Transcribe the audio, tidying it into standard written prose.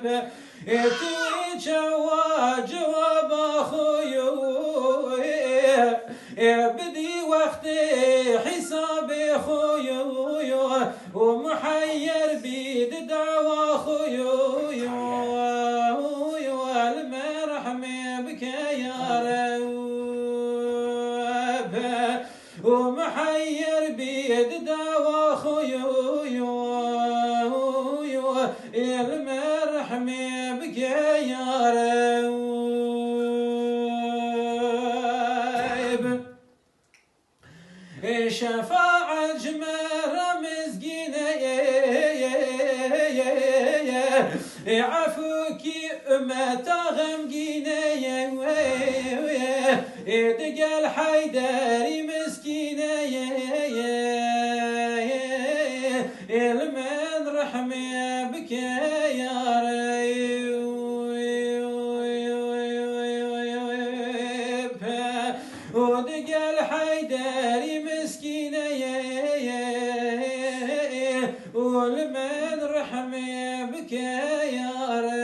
توي جواب أخوي بدي وقتي حسابي أخوي ومحير بيد دعوة أخوي المرحمة بك يا رب ومحير بيد دعوة أخوي المرحمة بك يا رب شفاعة جمرة مسكينة عفوك أمة غمقينة دق الحيدري مسكينة المن رحمة بك يا رب ودق الحيدري مسكينة والمن رحمة بك يا رب.